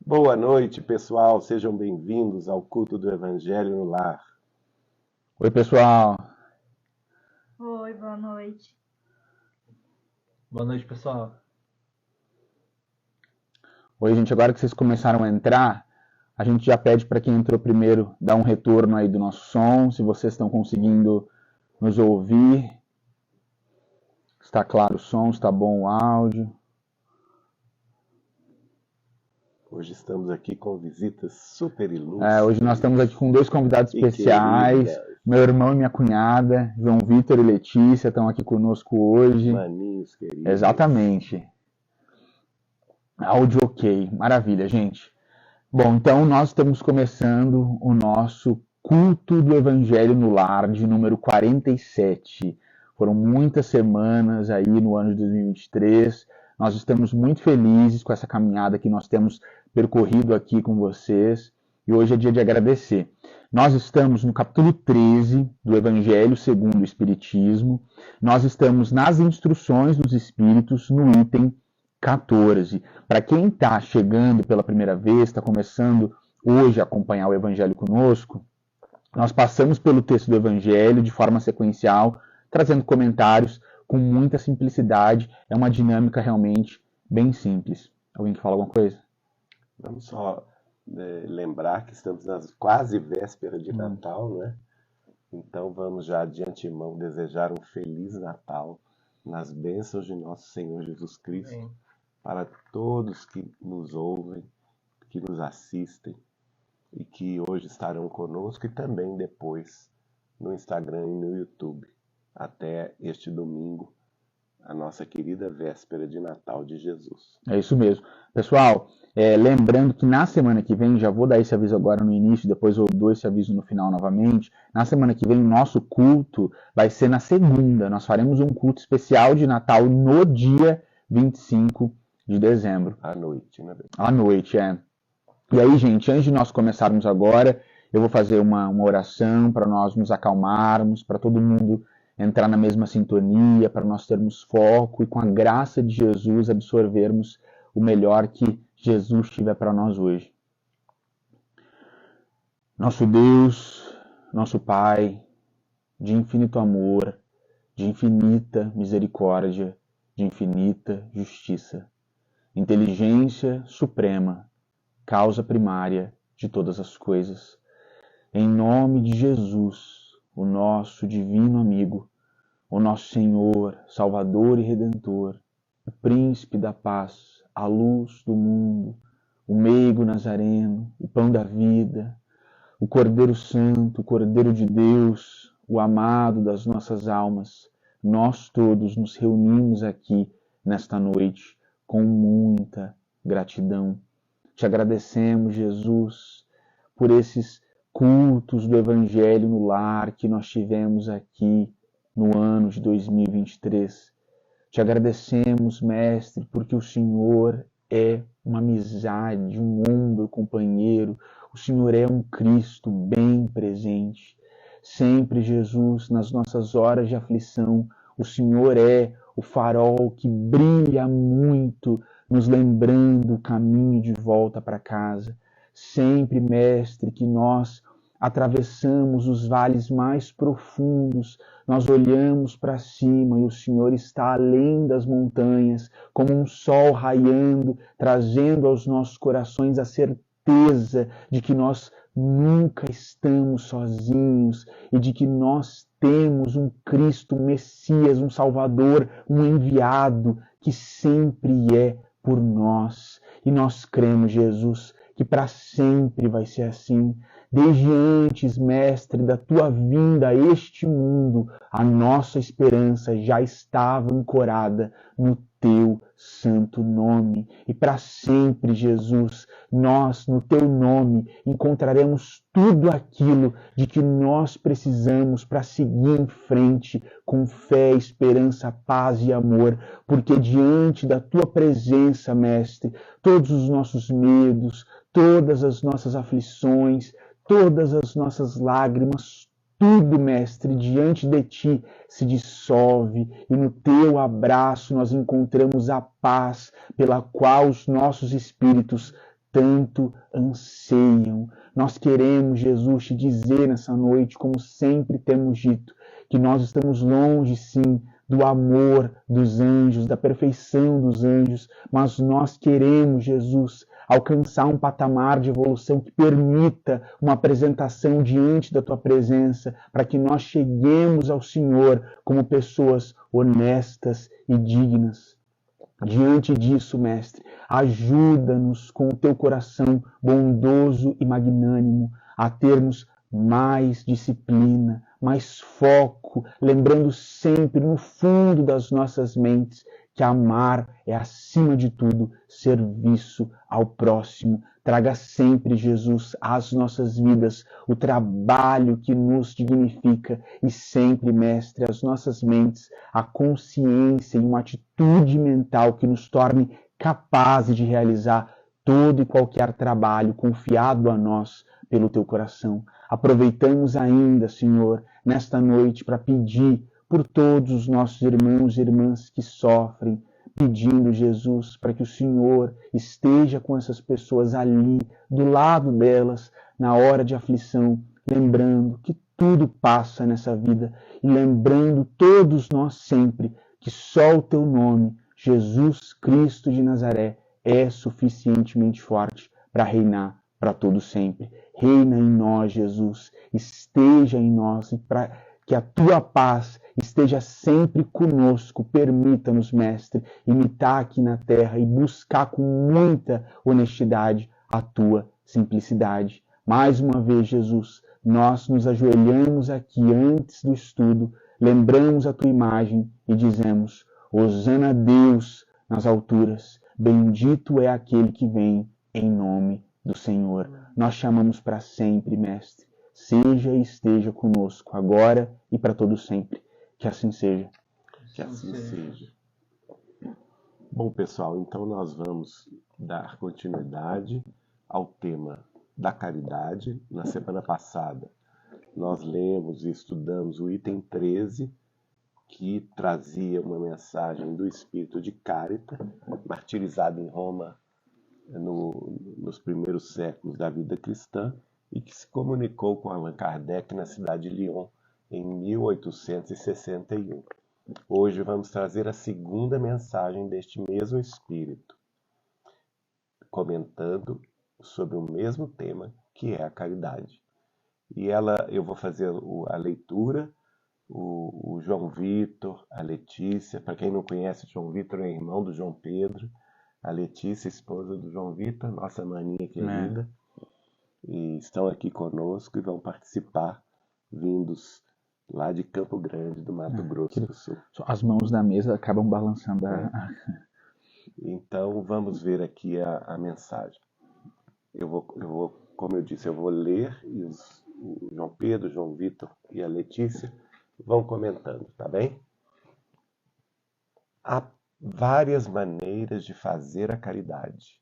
Boa noite, pessoal. Sejam bem-vindos ao culto do Evangelho no Lar. Oi, pessoal. Oi, boa noite. Boa noite, pessoal. Oi, gente. Agora que vocês começaram a entrar, a gente já pede para quem entrou primeiro dar um retorno aí do nosso som, se vocês estão conseguindo nos ouvir. Está claro o som, está bom o áudio. Hoje estamos aqui com visitas super ilustres. Hoje nós estamos aqui com dois convidados e especiais. queridas. Meu irmão e minha cunhada, João Vitor e Letícia, estão aqui conosco hoje. Maninhos queridos. Exatamente. Áudio ok. Maravilha, gente. Bom, então nós estamos começando o nosso culto do Evangelho no Lar de número 47. Foram muitas semanas aí no ano de 2023. Nós estamos muito felizes com essa caminhada que nós temos percorrido aqui com vocês. E hoje é dia de agradecer. Nós estamos no capítulo 13 do Evangelho segundo o Espiritismo. Nós estamos nas instruções dos Espíritos no item 14. Para quem está chegando pela primeira vez, está começando hoje a acompanhar o Evangelho conosco, nós passamos pelo texto do Evangelho de forma sequencial, trazendo comentários com muita simplicidade. É uma dinâmica realmente bem simples. Alguém quer falar alguma coisa? Vamos só lembrar que estamos nas quase vésperas de Natal, né? Então vamos já de antemão desejar um Feliz Natal nas bênçãos de nosso Senhor Jesus Cristo. Sim. Para todos que nos ouvem, que nos assistem e que hoje estarão conosco e também depois no Instagram e no YouTube. Até este domingo, a nossa querida véspera de Natal de Jesus. É isso mesmo. Pessoal, lembrando que na semana que vem, já vou dar esse aviso agora no início, depois eu dou esse aviso no final novamente. Na semana que vem, o nosso culto vai ser na segunda. Nós faremos um culto especial de Natal no dia 25 de dezembro. À noite, né? À noite, é. E aí, gente, antes de nós começarmos agora, eu vou fazer uma oração para nós nos acalmarmos, para todo mundo entrar na mesma sintonia, para nós termos foco e, com a graça de Jesus, absorvermos o melhor que Jesus tiver para nós hoje. Nosso Deus, nosso Pai, de infinito amor, de infinita misericórdia, de infinita justiça, inteligência suprema, causa primária de todas as coisas. Em nome de Jesus, o nosso divino amigo, o nosso Senhor, Salvador e Redentor, o Príncipe da Paz, a luz do mundo, o meigo nazareno, o pão da vida, o Cordeiro Santo, o Cordeiro de Deus, o amado das nossas almas, nós todos nos reunimos aqui nesta noite com muita gratidão. Te agradecemos, Jesus, por esses cultos do Evangelho no Lar que nós tivemos aqui no ano de 2023. Te agradecemos, Mestre, porque o Senhor é uma amizade, um ombro companheiro. O Senhor é um Cristo bem presente. Sempre, Jesus, nas nossas horas de aflição, o Senhor é o farol que brilha muito, nos lembrando o caminho de volta para casa. Sempre, Mestre, que nós atravessamos os vales mais profundos, nós olhamos para cima e o Senhor está além das montanhas, como um sol raiando, trazendo aos nossos corações a certeza de que nós nunca estamos sozinhos e de que nós temos um Cristo, um Messias, um Salvador, um enviado que sempre é por nós. E nós cremos, Jesus, que para sempre vai ser assim. Desde antes, Mestre, da tua vinda a este mundo, a nossa esperança já estava ancorada no teu santo nome. E para sempre, Jesus, nós, no teu nome, encontraremos tudo aquilo de que nós precisamos para seguir em frente com fé, esperança, paz e amor, porque diante da tua presença, Mestre, todos os nossos medos, todas as nossas aflições, todas as nossas lágrimas, tudo, Mestre, diante de Ti se dissolve e no Teu abraço nós encontramos a paz pela qual os nossos espíritos tanto anseiam. Nós queremos, Jesus, te dizer nessa noite, como sempre temos dito, que nós estamos longe, sim, do amor dos anjos, da perfeição dos anjos, mas nós queremos, Jesus, alcançar um patamar de evolução que permita uma apresentação diante da tua presença, para que nós cheguemos ao Senhor como pessoas honestas e dignas. Diante disso, Mestre, ajuda-nos com o teu coração bondoso e magnânimo a termos mais disciplina, mais foco, lembrando sempre no fundo das nossas mentes que amar é, acima de tudo, serviço ao próximo. Traga sempre, Jesus, às nossas vidas o trabalho que nos dignifica e sempre, Mestre, às nossas mentes a consciência e uma atitude mental que nos torne capazes de realizar todo e qualquer trabalho confiado a nós pelo teu coração. Aproveitamos ainda, Senhor, nesta noite para pedir por todos os nossos irmãos e irmãs que sofrem, pedindo, Jesus, para que o Senhor esteja com essas pessoas ali, do lado delas, na hora de aflição, lembrando que tudo passa nessa vida e lembrando todos nós sempre que só o teu nome, Jesus Cristo de Nazaré, é suficientemente forte para reinar para todo sempre. Reina em nós, Jesus, esteja em nós e para que a tua paz esteja sempre conosco. Permita-nos, Mestre, imitar aqui na terra e buscar com muita honestidade a tua simplicidade. Mais uma vez, Jesus, nós nos ajoelhamos aqui antes do estudo, lembramos a tua imagem e dizemos: Hosana a Deus nas alturas, bendito é aquele que vem em nome do Senhor. Nós chamamos para sempre, Mestre. Seja e esteja conosco, agora e para todo sempre. Que assim seja. Que assim seja. Bom, pessoal, então nós vamos dar continuidade ao tema da caridade. Na semana passada, nós lemos e estudamos o item 13, que trazia uma mensagem do espírito de Carita, martirizado em Roma nos primeiros séculos da vida cristã, e que se comunicou com Allan Kardec na cidade de Lyon em 1861. Hoje vamos trazer a segunda mensagem deste mesmo espírito, comentando sobre o mesmo tema, que é a caridade. E eu vou fazer a leitura, o João Vitor, a Letícia. Para quem não conhece, o João Vitor é irmão do João Pedro, a Letícia, esposa do João Vitor, nossa maninha querida, e estão aqui conosco e vão participar, vindos lá de Campo Grande, do Mato Grosso do Sul. As mãos da mesa acabam balançando Então vamos ver aqui a mensagem. Eu vou, como eu disse, eu vou ler e o João Pedro, o João Vitor e a Letícia vão comentando, tá bem? Há várias maneiras de fazer a caridade,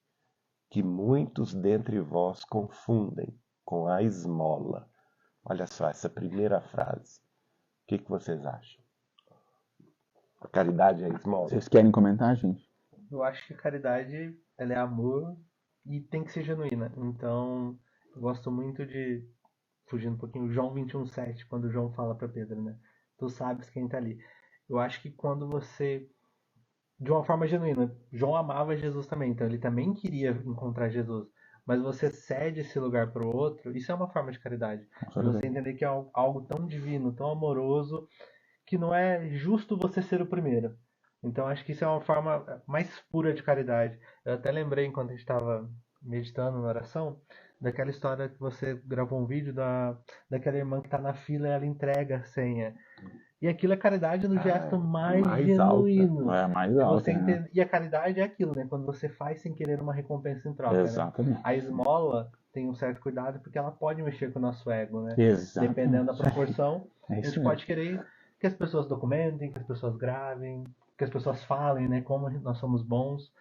que muitos dentre vós confundem com a esmola. Olha só essa primeira frase. O que vocês acham? A caridade é esmola? Vocês querem comentar, gente? Eu acho que a caridade, ela é amor e tem que ser genuína. Então, eu gosto muito de, fugindo um pouquinho, João 21:7, quando João fala para Pedro, né? Tu sabes quem tá ali. Eu acho que quando você, de uma forma genuína, João amava Jesus também, então ele também queria encontrar Jesus. Mas você cede esse lugar para o outro, isso é uma forma de caridade. De você entender que é algo tão divino, tão amoroso, que não é justo você ser o primeiro. Então acho que isso é uma forma mais pura de caridade. Eu até lembrei, enquanto a gente estava meditando na oração, daquela história que você gravou um vídeo daquela irmã que está na fila e ela entrega a senha. E aquilo é caridade no gesto mais genuíno. É mais De alta, você né? entender. E a caridade é aquilo, né? Quando você faz sem querer uma recompensa em troca. Né? Exatamente. A esmola tem um certo cuidado porque ela pode mexer com o nosso ego, né? Exatamente. Dependendo da proporção, É a isso gente mesmo. pode querer que as pessoas documentem, que as pessoas gravem, que as pessoas falem, né? Como nós somos bons.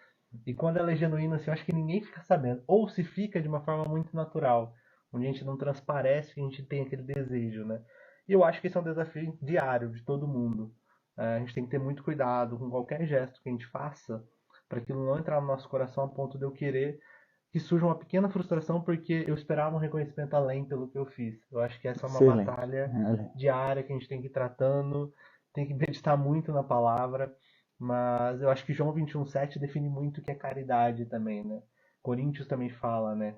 E quando ela é genuína, assim, eu acho que ninguém fica sabendo. Ou se fica de uma forma muito natural, onde a gente não transparece que a gente tem aquele desejo, né? E eu acho que esse é um desafio diário de todo mundo. A gente tem que ter muito cuidado com qualquer gesto que a gente faça, para aquilo não entrar no nosso coração a ponto de eu querer que surja uma pequena frustração porque eu esperava um reconhecimento além pelo que eu fiz. Eu acho que essa é uma Excelente. batalha Olha. diária que a gente tem que ir tratando, tem que meditar muito na palavra, mas eu acho que João 21:7 define muito o que é caridade também, né? Coríntios também fala, né?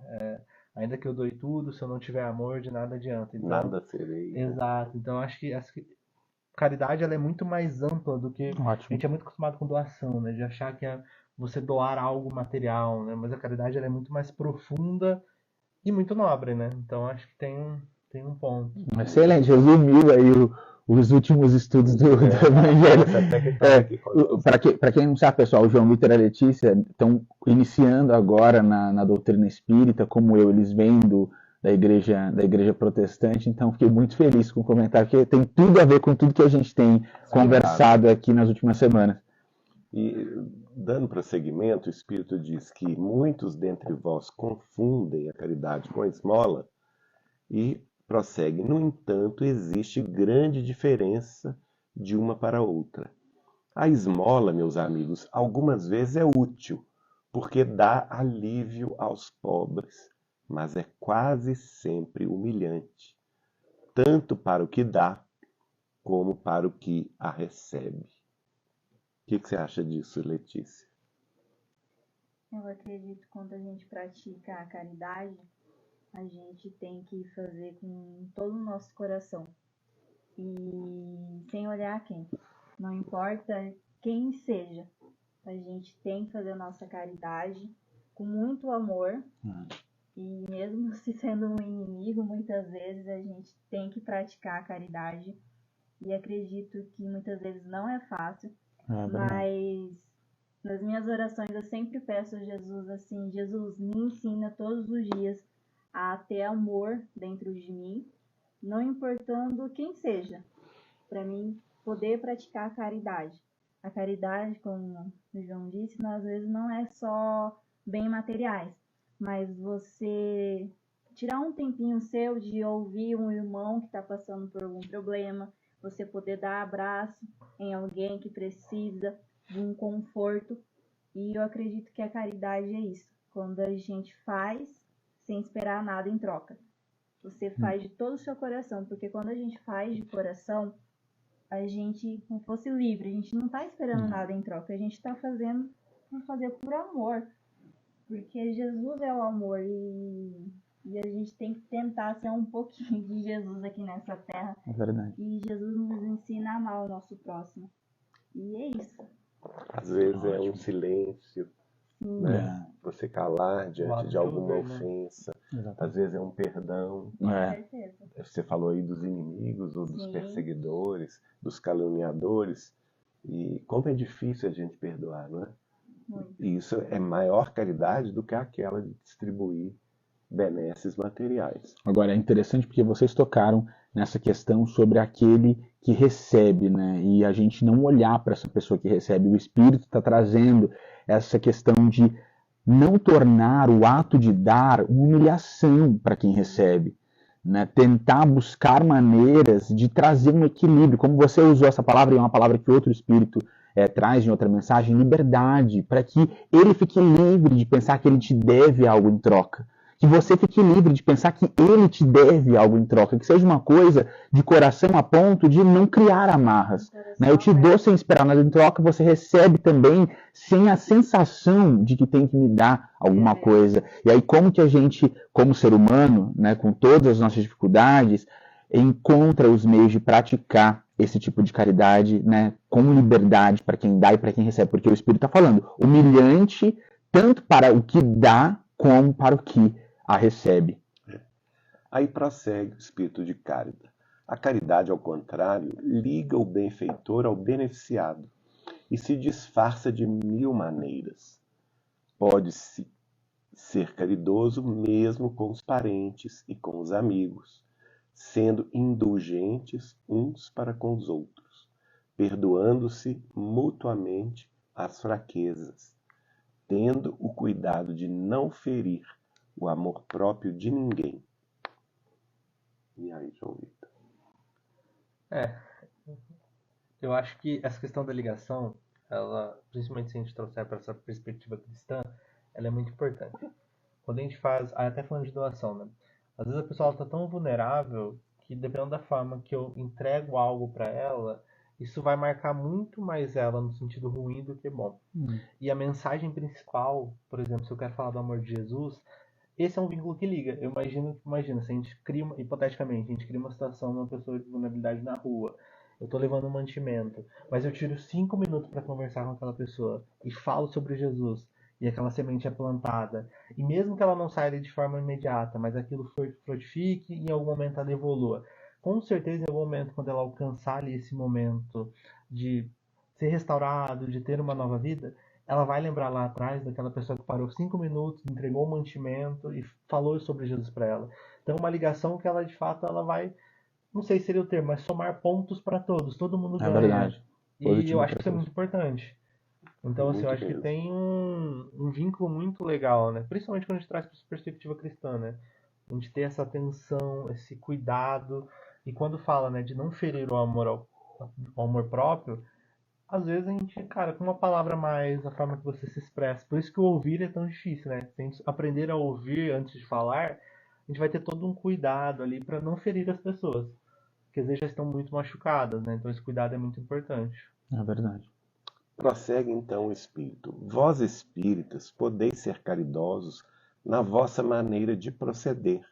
Ainda que eu doe tudo, se eu não tiver amor, de nada adianta. Então, Nada serei, né? exato. Então, eu acho que caridade ela é muito mais ampla do que a Ótimo. gente é muito acostumado com doação, né? De achar que é você doar algo material, né? Mas a caridade ela é muito mais profunda e muito nobre, né? Então acho que tem um ponto. Excelente, resumiu aí os últimos estudos do Evangelho. Parece até que estava aqui conosco. Para quem não sabe, pessoal, o João Vitor e a Letícia estão iniciando agora na doutrina espírita, como eu, eles vêm da igreja protestante, então fiquei muito feliz com o comentário, porque tem tudo a ver com tudo que a gente tem conversado aqui nas últimas semanas. E dando prosseguimento, o Espírito diz que muitos dentre vós confundem a caridade com a esmola e prossegue. No entanto, existe grande diferença de uma para outra. A esmola, meus amigos, algumas vezes é útil, porque dá alívio aos pobres, mas é quase sempre humilhante, tanto para o que dá, como para o que a recebe. O que você acha disso, Letícia? Eu acredito que quando a gente pratica a caridade, a gente tem que fazer com todo o nosso coração. E sem olhar quem. Não importa quem seja. A gente tem que fazer a nossa caridade com muito amor. E mesmo se sendo um inimigo, muitas vezes a gente tem que praticar a caridade. E acredito que muitas vezes não é fácil. Mas nas minhas orações eu sempre peço a Jesus assim: Jesus, me ensina todos os dias a ter amor dentro de mim, não importando quem seja, para mim poder praticar a caridade. A caridade, como o João disse, às vezes não é só bem materiais, mas você tirar um tempinho seu de ouvir um irmão que está passando por algum problema, você poder dar abraço em alguém que precisa de um conforto. E eu acredito que a caridade é isso, quando a gente faz sem esperar nada em troca. Você faz de todo o seu coração, porque quando a gente faz de coração, a gente como fosse livre, a gente não está esperando nada em troca, a gente está fazendo por fazer por amor, porque Jesus é o amor e a gente tem que tentar ser um pouquinho de Jesus aqui nessa terra. É verdade. E Jesus nos ensina a amar o nosso próximo. E é isso. Às vezes é um silêncio, né? Você calar diante de alguma ofensa. Às vezes é um perdão. Com certeza. Você falou aí dos inimigos ou dos perseguidores, dos caluniadores. E como é difícil a gente perdoar, não é? Muito. E isso é maior caridade do que aquela de distribuir benesses materiais. Agora, é interessante porque vocês tocaram nessa questão sobre aquele que recebe, né? E a gente não olhar para essa pessoa que recebe. O Espírito está trazendo essa questão de não tornar o ato de dar uma humilhação para quem recebe, né? Tentar buscar maneiras de trazer um equilíbrio. Como você usou essa palavra, e é uma palavra que outro Espírito traz em outra mensagem, liberdade, para que ele fique livre de pensar que ele te deve algo em troca. Que você fique livre de pensar que ele te deve algo em troca, que seja uma coisa de coração a ponto de não criar amarras. Né? Eu te dou sem esperar nada em troca, você recebe também sem a sensação de que tem que me dar alguma coisa. E aí como que a gente, como ser humano, né, com todas as nossas dificuldades, encontra os meios de praticar esse tipo de caridade, né, com liberdade para quem dá e para quem recebe? Porque o Espírito está falando, humilhante tanto para o que dá como para o que a recebe. Aí prossegue o espírito de caridade. A caridade, ao contrário, liga o benfeitor ao beneficiado e se disfarça de mil maneiras. Pode-se ser caridoso mesmo com os parentes e com os amigos, sendo indulgentes uns para com os outros, perdoando-se mutuamente as fraquezas, tendo o cuidado de não ferir o amor próprio de ninguém. E aí, João Vitor? Eu acho que essa questão da ligação, ela, principalmente se a gente trouxer para essa perspectiva cristã, ela é muito importante. quando a gente faz, até falando de doação, né? Às vezes a pessoa está tão vulnerável que dependendo da forma que eu entrego algo para ela, isso vai marcar muito mais ela no sentido ruim do que bom. E a mensagem principal, por exemplo, se eu quero falar do amor de Jesus, esse é um vínculo que liga. Eu imagina, se a gente cria, hipoteticamente, a gente cria uma situação de uma pessoa de vulnerabilidade na rua. Eu estou levando um mantimento, mas eu tiro 5 minutos para conversar com aquela pessoa e falo sobre Jesus. E aquela semente é plantada. E mesmo que ela não saia ali de forma imediata, mas aquilo frutifique e em algum momento ela evolua. Com certeza, em algum momento, quando ela alcançar ali esse momento de ser restaurado, de ter uma nova vida, ela vai lembrar lá atrás daquela pessoa que parou 5 minutos, entregou o mantimento e falou sobre Jesus para ela. Então, uma ligação que ela, de fato, ela vai, não sei se seria o termo, mas somar pontos para todos. Todo mundo É ganha. verdade. E Positivo eu acho para que isso é todos. muito importante. Então, assim, eu Muito acho que mesmo. tem um vínculo muito legal, né? Principalmente quando a gente traz para a perspectiva cristã, né? A gente ter essa atenção, esse cuidado. E quando fala, né, de não ferir o amor ao amor próprio, às vezes a gente, cara, com uma palavra a mais, a forma que você se expressa. Por isso que o ouvir é tão difícil, né? Se a gente aprender a ouvir antes de falar, a gente vai ter todo um cuidado ali para não ferir as pessoas. Porque às vezes já estão muito machucadas, né? Então esse cuidado é muito importante. É verdade. Prossegue então o Espírito. Vós, espíritas, podeis ser caridosos na vossa maneira de proceder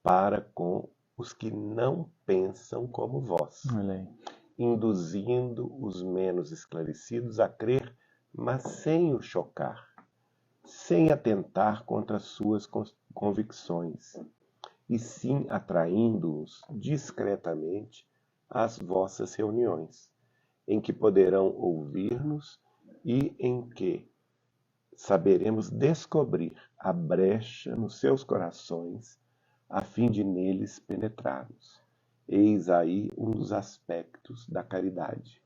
para com os que não pensam como vós, Olha aí. induzindo os menos esclarecidos a crer, mas sem os chocar, sem atentar contra as suas convicções, e sim atraindo-os discretamente às vossas reuniões, em que poderão ouvir-nos e em que saberemos descobrir a brecha nos seus corações, a fim de neles penetrarmos. Eis aí um dos aspectos da caridade.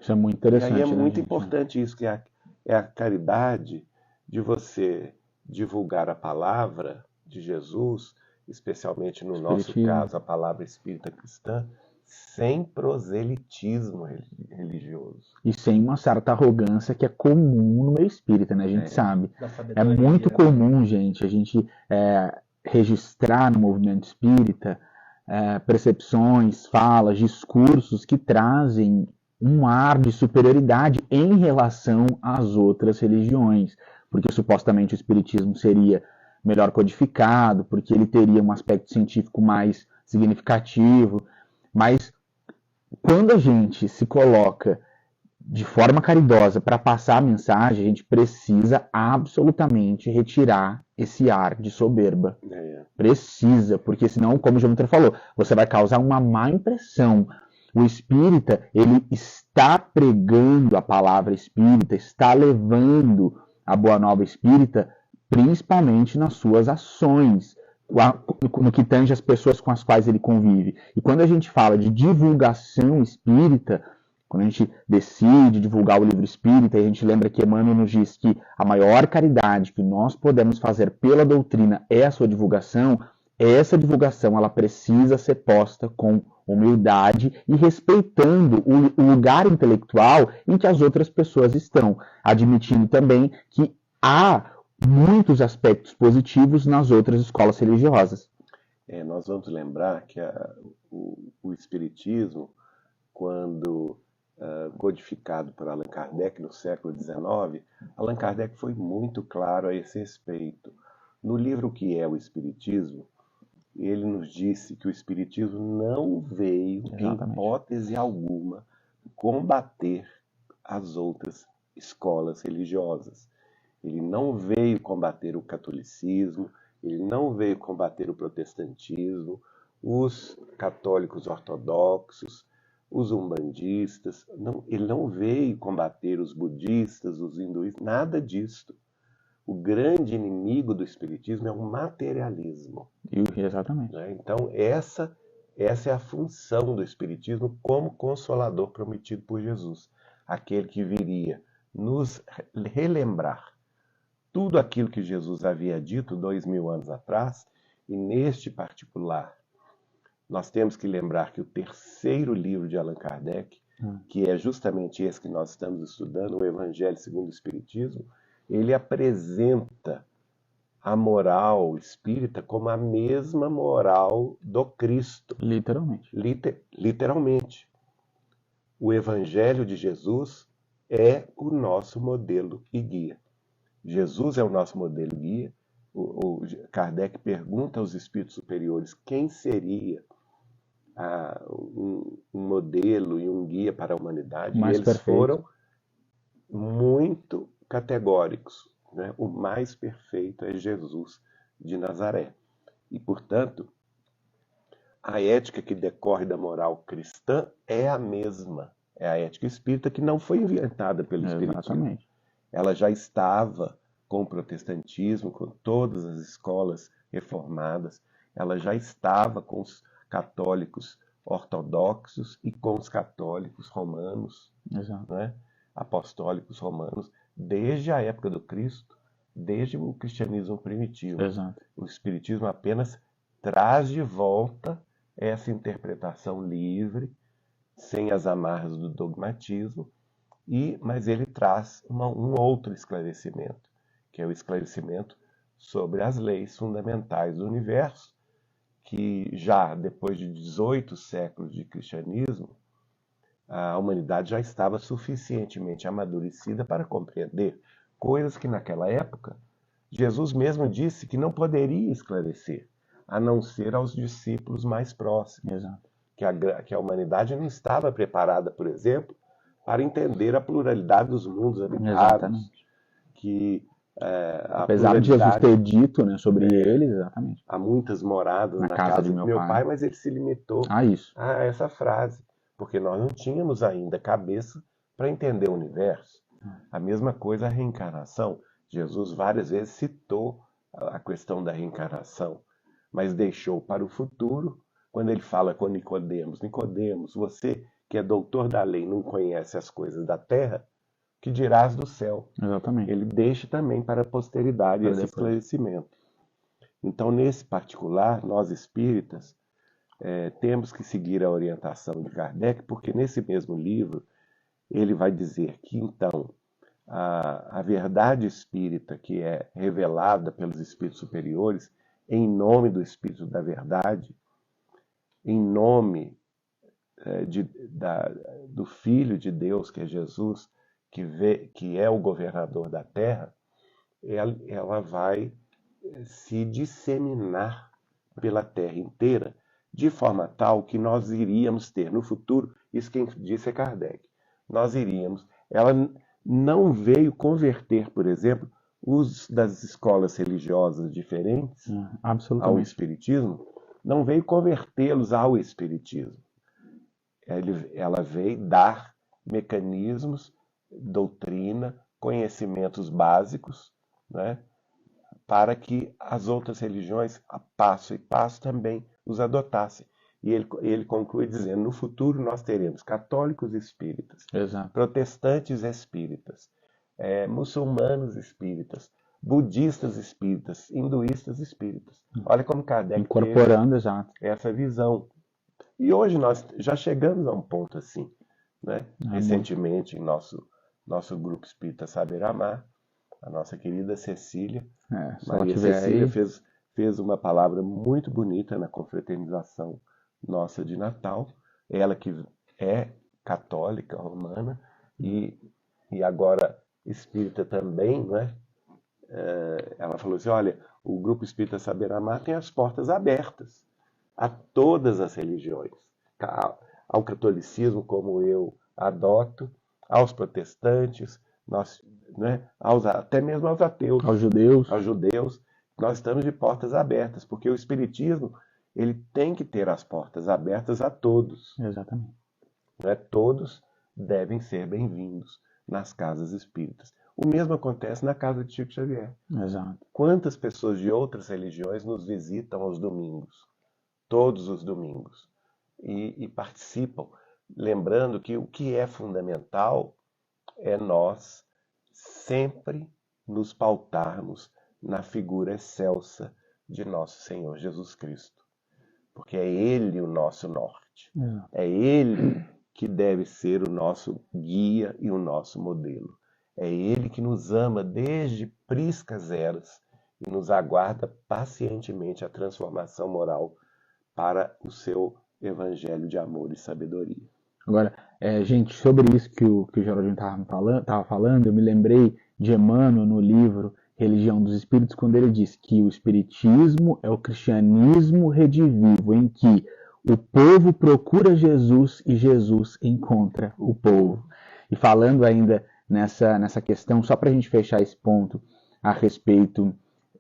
Isso é muito E aí interessante, é né, muito gente? importante isso, que é a caridade de você divulgar a palavra de Jesus, especialmente no nosso Espiritismo. caso, a palavra espírita cristã, sem proselitismo religioso. E sem uma certa arrogância que é comum no meio espírita, né? A gente sabe. Da É sabedoria. muito comum, gente, a gente registrar no movimento espírita percepções, falas, discursos que trazem um ar de superioridade em relação às outras religiões, porque supostamente o espiritismo seria melhor codificado, porque ele teria um aspecto científico mais significativo, mas quando a gente se coloca de forma caridosa para passar a mensagem, a gente precisa absolutamente retirar esse ar de soberba. Precisa, porque senão, como o João falou, você vai causar uma má impressão. O espírita, ele está pregando a palavra espírita, está levando a boa nova espírita, principalmente nas suas ações, no que tange as pessoas com as quais ele convive. E quando a gente fala de divulgação espírita, quando a gente decide divulgar o livro espírita, a gente lembra que Emmanuel nos diz que a maior caridade que nós podemos fazer pela doutrina é a sua divulgação. Essa divulgação ela precisa ser posta com humildade e respeitando o lugar intelectual em que as outras pessoas estão, admitindo também que há muitos aspectos positivos nas outras escolas religiosas. Nós vamos lembrar que o Espiritismo, quando codificado por Allan Kardec no século XIX, Allan Kardec foi muito claro a esse respeito. No livro O que é o Espiritismo, ele nos disse que o Espiritismo não veio, em hipótese alguma, combater as outras escolas religiosas. Ele não veio combater o catolicismo, ele não veio combater o protestantismo, os católicos ortodoxos, os umbandistas, ele não veio combater os budistas, os hinduístas, nada disso. O grande inimigo do espiritismo é o materialismo. Exatamente. Então, essa é a função do espiritismo como consolador prometido por Jesus. Aquele que viria nos relembrar tudo aquilo que Jesus havia dito 2000 anos atrás, e neste particular, nós temos que lembrar que o terceiro livro de Allan Kardec, que é justamente esse que nós estamos estudando, o Evangelho segundo o Espiritismo, ele apresenta a moral espírita como a mesma moral do Cristo. Literalmente. Literalmente. O Evangelho de Jesus é o nosso modelo e guia. Jesus é o nosso modelo e guia. O Kardec pergunta aos espíritos superiores quem seria um modelo e um guia para a humanidade. E Mais eles perfeito. foram muito categóricos, né? O mais perfeito é Jesus de Nazaré. E, portanto, a ética que decorre da moral cristã é a mesma. É a ética espírita que não foi inventada pelo espiritismo. Exatamente. Ela já estava com o protestantismo, com todas as escolas reformadas. Ela já estava com os católicos ortodoxos e com os católicos romanos, Exato. né? Apostólicos romanos, desde a época do Cristo, desde o cristianismo primitivo. Exato. O espiritismo apenas traz de volta essa interpretação livre, sem as amarras do dogmatismo, mas ele traz um outro esclarecimento, que é o esclarecimento sobre as leis fundamentais do universo, que já depois de 18 séculos de cristianismo, a humanidade já estava suficientemente amadurecida para compreender coisas que naquela época Jesus mesmo disse que não poderia esclarecer, a não ser aos discípulos mais próximos. Exato. Que a humanidade não estava preparada, por exemplo, para entender a pluralidade dos mundos habitados. Exatamente. Que apesar de Jesus ter dito, né, sobre eles, exatamente. Há muitas moradas na casa de meu pai, mas ele se limitou a essa frase, porque nós não tínhamos ainda cabeça para entender o universo. A mesma coisa a reencarnação. Jesus várias vezes citou a questão da reencarnação, mas deixou para o futuro, quando ele fala com Nicodemos: Nicodemos, você que é doutor da lei não conhece as coisas da terra, que dirás do céu? Exatamente. Ele deixa também para a posteridade esse esclarecimento. Então, nesse particular, nós espíritas temos que seguir a orientação de Kardec, porque nesse mesmo livro ele vai dizer que, então, a verdade espírita que é revelada pelos espíritos superiores, em nome do Espírito da Verdade, em nome do Filho de Deus, que é Jesus, que é o governador da Terra, ela vai se disseminar pela Terra inteira, de forma tal que nós iríamos ter no futuro, isso quem disse é Kardec, ela não veio converter, por exemplo, os das escolas religiosas diferentes ao Espiritismo, não veio convertê-los ao Espiritismo. Ela veio dar mecanismos, doutrina, conhecimentos básicos, né, para que as outras religiões, a passo e passo, também os adotassem. E ele conclui dizendo: no futuro nós teremos católicos espíritas, protestantes espíritas, muçulmanos espíritas, budistas espíritas, hinduístas espíritas. Olha como Kardec incorporando essa visão. E hoje nós já chegamos a um ponto assim, né? Recentemente, em nosso grupo Espírita Saber Amar, a nossa querida Cecília, Maria Cecília, fez uma palavra muito bonita na confraternização nossa de Natal. Ela que é católica romana e agora espírita também, né? Ela falou assim: olha, o grupo Espírita Saber Amar tem as portas abertas a todas as religiões, ao catolicismo, como eu adoto, aos protestantes, até mesmo aos ateus, aos judeus, nós estamos de portas abertas, porque o espiritismo ele tem que ter as portas abertas a todos. Exatamente. Todos devem ser bem-vindos nas casas espíritas. O mesmo acontece na casa de Chico Xavier. Exato. Quantas pessoas de outras religiões nos visitam aos domingos? Todos os domingos. E participam. Lembrando que o que é fundamental é nós sempre nos pautarmos na figura excelsa de nosso Senhor Jesus Cristo. Porque é Ele o nosso norte. É Ele que deve ser o nosso guia e o nosso modelo. É Ele que nos ama desde priscas eras e nos aguarda pacientemente a transformação moral para o seu evangelho de amor e sabedoria. Agora, gente, sobre isso que o Geraldinho estava falando, eu me lembrei de Emmanuel no livro Religião dos Espíritos, quando ele diz que o Espiritismo é o cristianismo redivivo, em que o povo procura Jesus e Jesus encontra o povo. E falando ainda nessa questão, só para a gente fechar esse ponto a respeito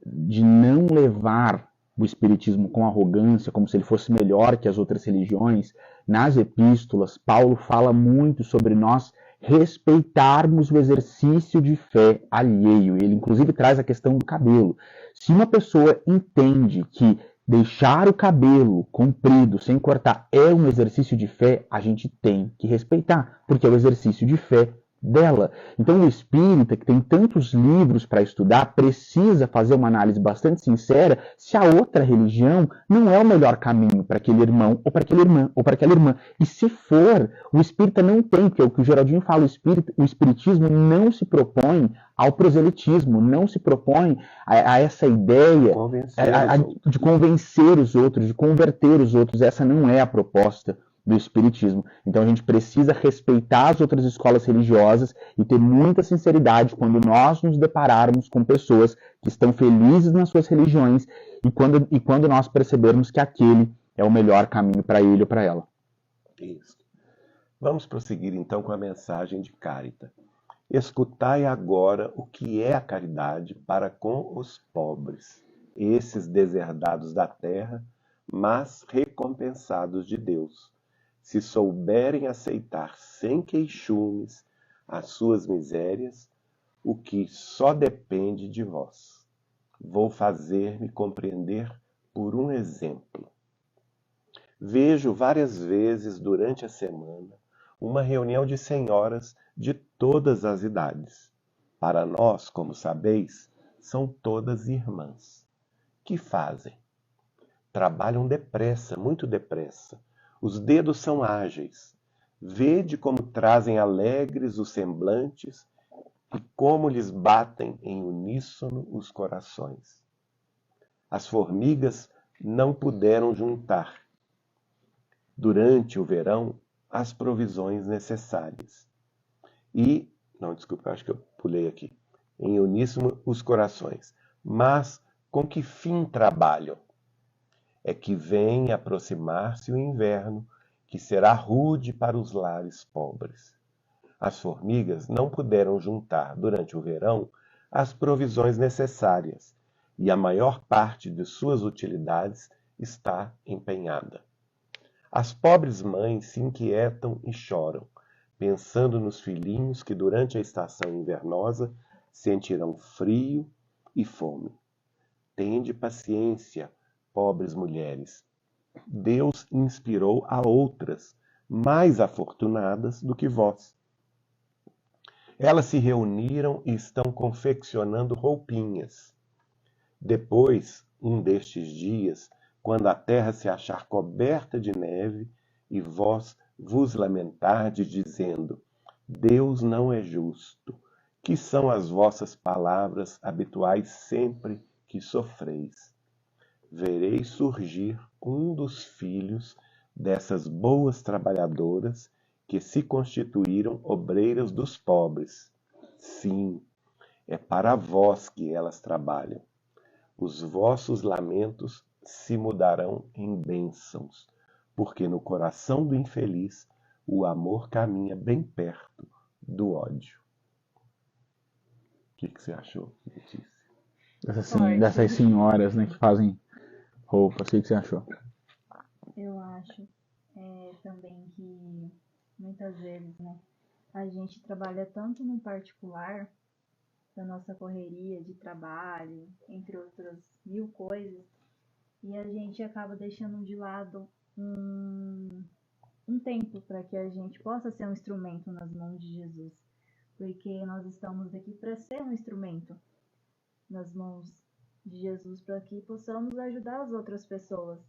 de não levar o Espiritismo com arrogância, como se ele fosse melhor que as outras religiões, nas epístolas, Paulo fala muito sobre nós respeitarmos o exercício de fé alheio. Ele, inclusive, traz a questão do cabelo. Se uma pessoa entende que deixar o cabelo comprido, sem cortar, é um exercício de fé, a gente tem que respeitar, porque é o exercício de fé dela. Então o espírita, que tem tantos livros para estudar, precisa fazer uma análise bastante sincera se a outra religião não é o melhor caminho para aquele irmão, ou para aquela irmã, ou para aquela irmã. E se for, o espírita não tem, que é o que o Geraldinho fala, o espiritismo não se propõe ao proselitismo, não se propõe a essa ideia de convencer os outros, de converter os outros. Essa não é a proposta do espiritismo. Então a gente precisa respeitar as outras escolas religiosas e ter muita sinceridade quando nós nos depararmos com pessoas que estão felizes nas suas religiões e quando nós percebermos que aquele é o melhor caminho para ele ou para ela. Isso. Vamos prosseguir então com a mensagem de Carita. Escutai agora o que é a caridade para com os pobres, esses deserdados da terra, mas recompensados de Deus, se souberem aceitar sem queixumes as suas misérias, o que só depende de vós. Vou fazer-me compreender por um exemplo. Vejo várias vezes durante a semana uma reunião de senhoras de todas as idades. Para nós, como sabeis, são todas irmãs. Que fazem? Trabalham depressa, muito depressa. Os dedos são ágeis. Vede como trazem alegres os semblantes e como lhes batem em uníssono os corações. As formigas não puderam juntar, durante o verão, as provisões necessárias. Acho que eu pulei aqui. Em uníssono os corações. Mas com que fim trabalham? É que vem aproximar-se o inverno, que será rude para os lares pobres. As formigas não puderam juntar, durante o verão, as provisões necessárias, e a maior parte de suas utilidades está empenhada. As pobres mães se inquietam e choram, pensando nos filhinhos que durante a estação invernosa sentirão frio e fome. Tende paciência, pobres mulheres. Deus inspirou a outras, mais afortunadas do que vós. Elas se reuniram e estão confeccionando roupinhas. Depois, um destes dias, quando a terra se achar coberta de neve, e vós vos lamentardes, dizendo: Deus não é justo, que são as vossas palavras habituais sempre que sofreis. Vereis surgir um dos filhos dessas boas trabalhadoras que se constituíram obreiras dos pobres. Sim, é para vós que elas trabalham. Os vossos lamentos se mudarão em bênçãos, porque no coração do infeliz o amor caminha bem perto do ódio. O que você achou, Letícia? Dessas senhoras, né, que fazem roupa, o que você achou? Eu acho também que muitas vezes, né, a gente trabalha tanto no particular, da nossa correria de trabalho, entre outras mil coisas, e a gente acaba deixando de lado um tempo para que a gente possa ser um instrumento nas mãos de Jesus, porque nós estamos aqui para ser um instrumento nas mãos de Jesus, para que possamos ajudar as outras pessoas.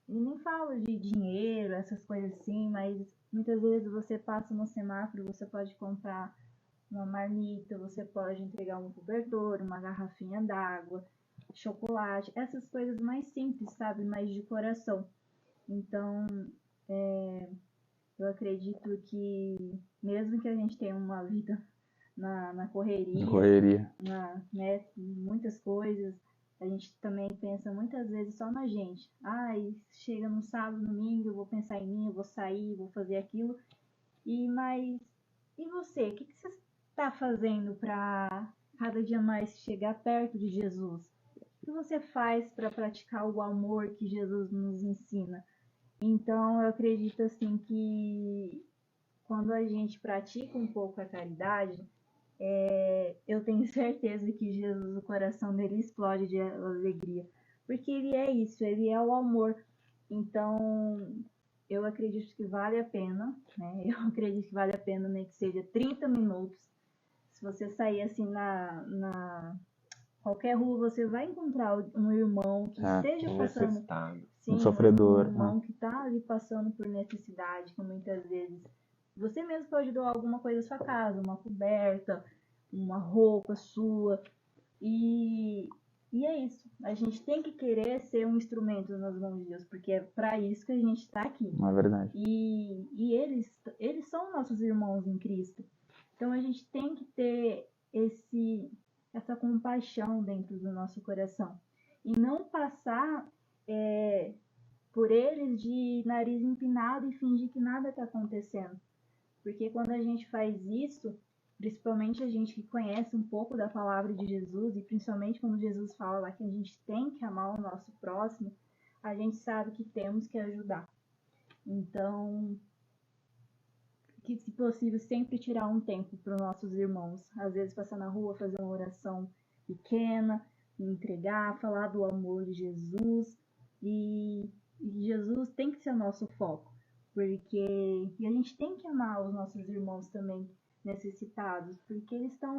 E nem falo de dinheiro, essas coisas assim, mas muitas vezes você passa no semáforo, você pode comprar uma marmita, você pode entregar um cobertor, uma garrafinha d'água, chocolate, essas coisas mais simples, sabe? Mais de coração. Então, eu acredito que mesmo que a gente tenha uma vida na correria, né, muitas coisas, a gente também pensa muitas vezes só na gente. Chega no sábado, domingo, eu vou pensar em mim, eu vou sair, vou fazer aquilo. Mas e você? O que você está fazendo para cada dia mais chegar perto de Jesus? O que você faz para praticar o amor que Jesus nos ensina? Então, eu acredito assim que quando a gente pratica um pouco a caridade, eu tenho certeza que Jesus, o coração dele explode de alegria, porque ele é isso, ele é o amor. Então, eu acredito que vale a pena, né? Eu acredito que vale a pena, nem que seja 30 minutos. Se você sair assim na qualquer rua, você vai encontrar um irmão que esteja passando, necessitado. sim, Um sofredor, um irmão que está ali passando por necessidade, que muitas vezes você mesmo pode doar alguma coisa à sua casa, uma coberta, uma roupa sua. E é isso. A gente tem que querer ser um instrumento nas mãos de Deus, porque é para isso que a gente está aqui. Não é verdade. E eles são nossos irmãos em Cristo. Então a gente tem que ter essa compaixão dentro do nosso coração. E não passar por eles de nariz empinado e fingir que nada está acontecendo. Porque quando a gente faz isso, principalmente a gente que conhece um pouco da palavra de Jesus, e principalmente quando Jesus fala lá que a gente tem que amar o nosso próximo, a gente sabe que temos que ajudar. Então, que se possível sempre tirar um tempo para os nossos irmãos. Às vezes passar na rua, fazer uma oração pequena, entregar, falar do amor de Jesus. E Jesus tem que ser o nosso foco, porque a gente tem que amar os nossos irmãos também necessitados, porque eles estão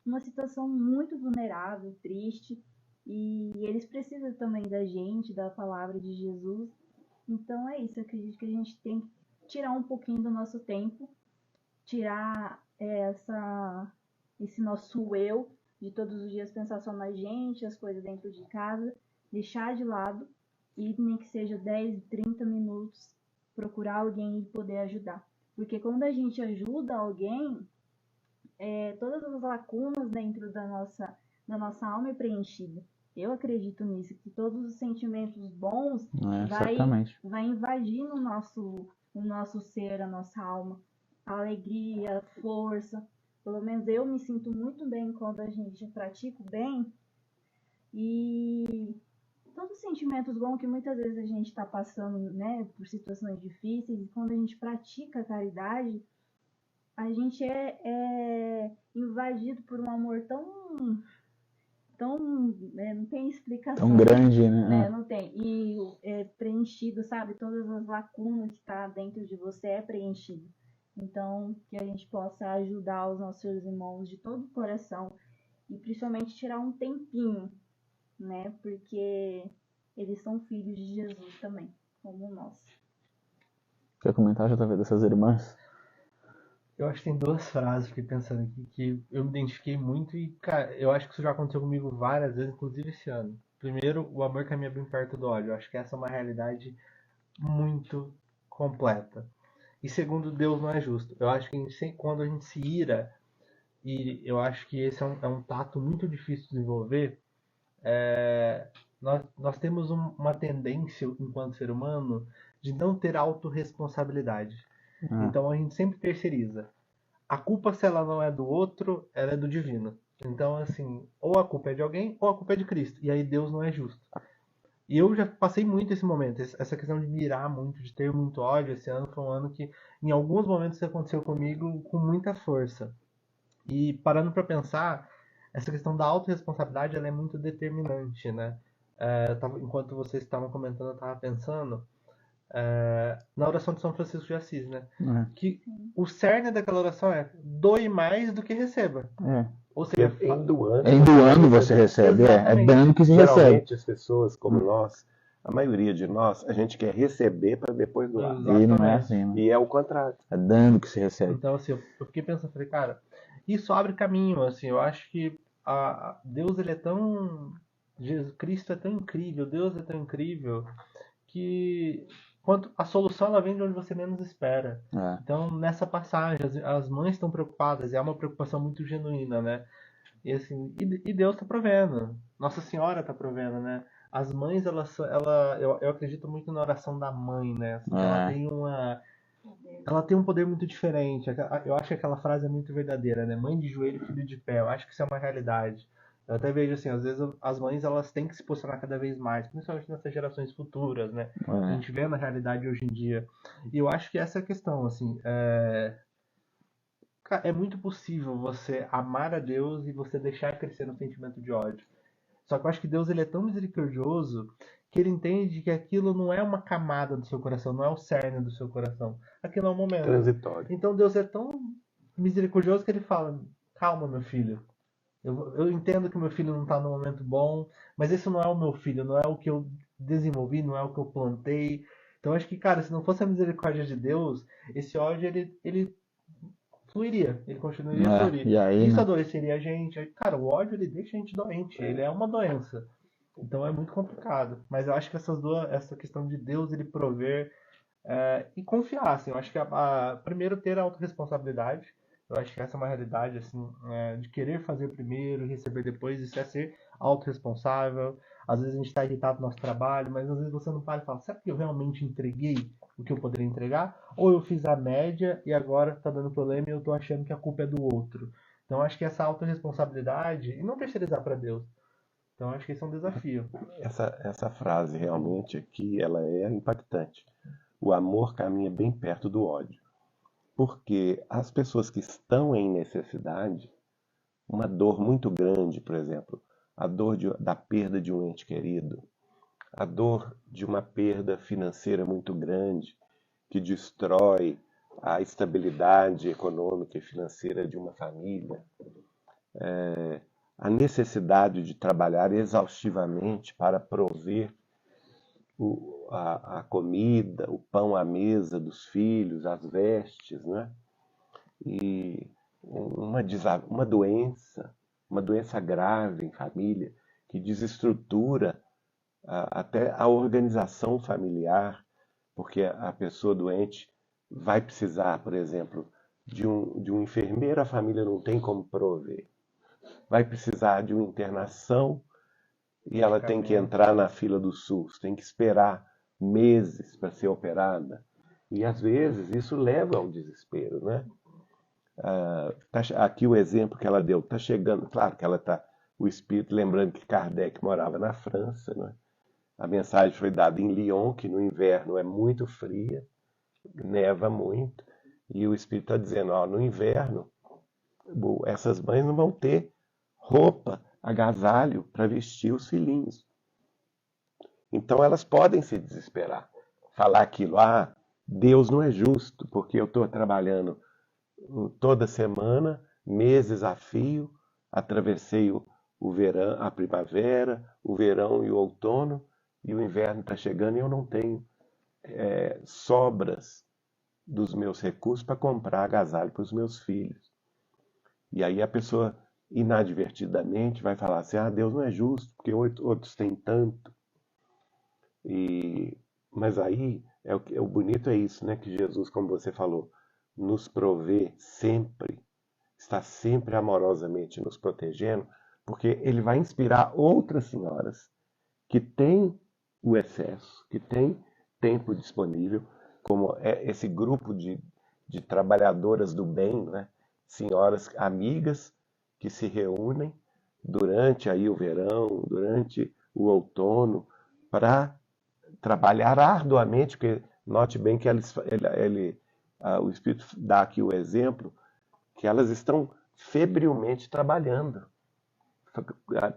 numa situação muito vulnerável, triste, e eles precisam também da gente, da palavra de Jesus. Então é isso, eu acredito que a gente tem que tirar um pouquinho do nosso tempo, tirar esse nosso eu, de todos os dias pensar só na gente, as coisas dentro de casa, deixar de lado, e nem que seja 10, 30 minutos, procurar alguém e poder ajudar. Porque quando a gente ajuda alguém, todas as lacunas dentro da nossa alma é preenchida. Eu acredito nisso, que todos os sentimentos bons vai invadir no nosso ser, a nossa alma. A alegria, a força. Pelo menos eu me sinto muito bem quando a gente pratica o bem. E todos os sentimentos bons que muitas vezes a gente está passando, né, por situações difíceis, e quando a gente pratica a caridade, a gente é invadido por um amor tão não tem explicação. Tão grande, né? Não tem. E é preenchido, sabe? Todas as lacunas que tá dentro de você é preenchido. Então, que a gente possa ajudar os nossos irmãos de todo o coração e principalmente tirar um tempinho, né? Porque eles são filhos de Jesus também, como nós. Quer comentar, JV, dessas irmãs? Eu acho que tem duas frases, fiquei pensando aqui, que eu me identifiquei muito e, cara, eu acho que isso já aconteceu comigo várias vezes, inclusive esse ano. Primeiro, o amor caminha bem perto do ódio. Eu acho que essa é uma realidade muito completa. E segundo, Deus não é justo. Eu acho que quando a gente se ira, e eu acho que esse é um tato muito difícil de desenvolver, nós temos uma tendência, enquanto ser humano, de não ter autorresponsabilidade. Então a gente sempre terceiriza. A culpa, se ela não é do outro, ela é do divino. Então, assim, ou a culpa é de alguém, ou a culpa é de Cristo. E aí Deus não é justo. E eu já passei muito esse momento, essa questão de mirar muito, de ter muito ódio. Esse ano foi um ano que, em alguns momentos, isso aconteceu comigo com muita força. E parando para pensar, essa questão da autorresponsabilidade, ela é muito determinante, né? Enquanto vocês estavam comentando, eu estava pensando na oração de São Francisco de Assis, né? Que o cerne daquela oração é: doe mais do que receba. Ou seja, em doando você recebe. É dando que se recebe. Geralmente as pessoas como nós, a maioria de nós, a gente quer receber para depois doar. E não é assim, né? E é o contrário. É dando que se recebe. Então, assim, eu fiquei pensando, falei, cara, isso abre caminho, assim, eu acho que Deus, ele é tão... Jesus Cristo é tão incrível, Deus é tão incrível, que a solução ela vem de onde você menos espera. É. Então, nessa passagem, as mães estão preocupadas, e é uma preocupação muito genuína, né? E assim, e Deus está provendo. Nossa Senhora está provendo, né? As mães, eu acredito muito na oração da mãe, né? Assim, que É. ela tem um poder muito diferente. Eu acho que aquela frase é muito verdadeira, né? Mãe de joelho, filho de pé. Eu acho que isso é uma realidade. Eu até vejo assim, às vezes as mães elas têm que se posicionar cada vez mais, principalmente nessas gerações futuras, né? A É. gente vê na realidade hoje em dia. E eu acho que essa é a questão, assim, é muito possível você amar a Deus e você deixar crescer no sentimento de ódio. Só que eu acho que Deus ele é tão misericordioso que ele entende que aquilo não é uma camada do seu coração, não é o cerne do seu coração. Aquilo é um momento. Transitório. Então Deus é tão misericordioso que ele fala: calma, meu filho. Eu entendo que meu filho não está no momento bom, mas esse não é o meu filho, não é o que eu desenvolvi, não é o que eu plantei. Então acho que, cara, se não fosse a misericórdia de Deus, esse ódio ele fluiria, ele continuaria a fluir. E aí, Isso né? adoeceria a gente. Cara, o ódio ele deixa a gente doente, ele é uma doença. Então é muito complicado. Mas eu acho que essa questão de Deus ele prover e confiar, assim, eu acho que primeiro ter a autorresponsabilidade. Eu acho que essa é uma realidade, assim, de querer fazer primeiro e receber depois, isso é ser autorresponsável. Às vezes a gente está irritado no nosso trabalho, mas às vezes você não para e fala, será que eu realmente entreguei o que eu poderia entregar? Ou eu fiz a média e agora está dando problema e eu estou achando que a culpa é do outro. Então eu acho que essa autorresponsabilidade, e não terceirizar para Deus. Então eu acho que esse é um desafio. Essa frase realmente aqui, ela é impactante. O amor caminha bem perto do ódio. Porque as pessoas que estão em necessidade, uma dor muito grande, por exemplo, a dor da perda de um ente querido, a dor de uma perda financeira muito grande, que destrói a estabilidade econômica e financeira de uma família, a necessidade de trabalhar exaustivamente para prover a comida, o pão à mesa dos filhos, as vestes, né? E uma doença grave em família, que desestrutura até a organização familiar, porque a pessoa doente vai precisar, por exemplo, de um enfermeiro, a família não tem como prover. Vai precisar de uma internação e ela tem que entrar na fila do SUS, tem que esperar meses para ser operada. E às vezes isso leva ao desespero, né? Aqui o exemplo que ela deu, está chegando, claro que ela está, o espírito, lembrando que Kardec morava na França, né? A mensagem foi dada em Lyon, que no inverno é muito fria, neva muito, e o espírito está dizendo, ó, no inverno essas mães não vão ter roupa, agasalho para vestir os filhinhos. Então elas podem se desesperar, falar aquilo, Deus não é justo, porque eu estou trabalhando toda semana, meses a fio, atravessei o verão, a primavera, o verão e o outono, e o inverno está chegando e eu não tenho sobras dos meus recursos para comprar agasalho para os meus filhos. E aí a pessoa inadvertidamente vai falar assim, Deus não é justo, porque outros têm tanto. Mas aí o bonito é isso, né? Que Jesus, como você falou, nos provê sempre, está sempre amorosamente nos protegendo, porque ele vai inspirar outras senhoras que têm o excesso, que têm tempo disponível, como esse grupo de trabalhadoras do bem, né? Senhoras amigas que se reúnem durante aí o verão, durante o outono, para trabalhar arduamente, porque note bem que o Espírito dá aqui o exemplo, que elas estão febrilmente trabalhando,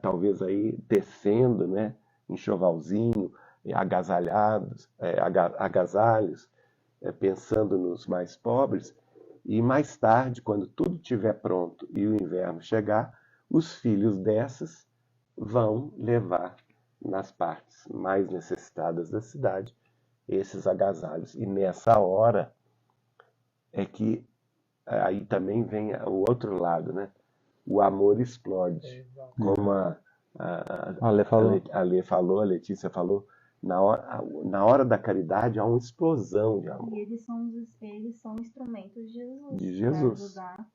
talvez aí tecendo, né, enxovalzinho, agasalhos, pensando nos mais pobres, e mais tarde, quando tudo estiver pronto e o inverno chegar, os filhos dessas vão levar nas partes mais necessitadas da cidade esses agasalhos. E nessa hora é que aí também vem o outro lado, né? O amor explode. Como A Lê falou. a Lê falou, a Letícia falou, na hora da caridade há uma explosão de amor. E eles são instrumentos de Jesus. De Jesus. Para ajudar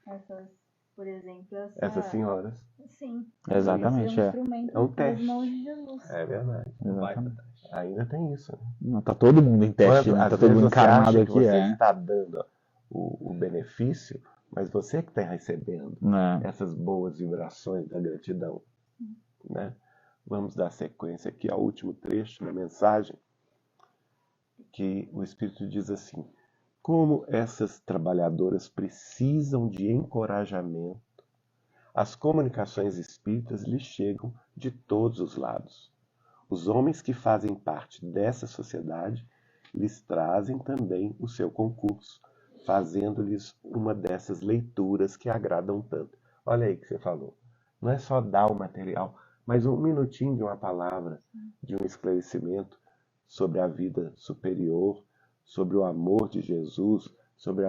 essas, por exemplo, Essas senhoras. Sim. Exatamente, é um é. instrumento É um nas teste. mãos de Jesus. É verdade. Exatamente. Ainda tem isso, né? Não, tá todo mundo em teste, né? Às Tá vezes todo mundo você acha encarnado que aqui, você está dando o benefício, mas você que está recebendo essas boas vibrações da gratidão, né? Vamos dar sequência aqui ao último trecho da mensagem, que o Espírito diz assim: como essas trabalhadoras precisam de encorajamento, as comunicações espíritas lhes chegam de todos os lados. Os homens que fazem parte dessa sociedade lhes trazem também o seu concurso, fazendo-lhes uma dessas leituras que agradam tanto. Olha aí que você falou. Não é só dar o material, mas um minutinho de uma palavra, de um esclarecimento sobre a vida superior, sobre o amor de Jesus, sobre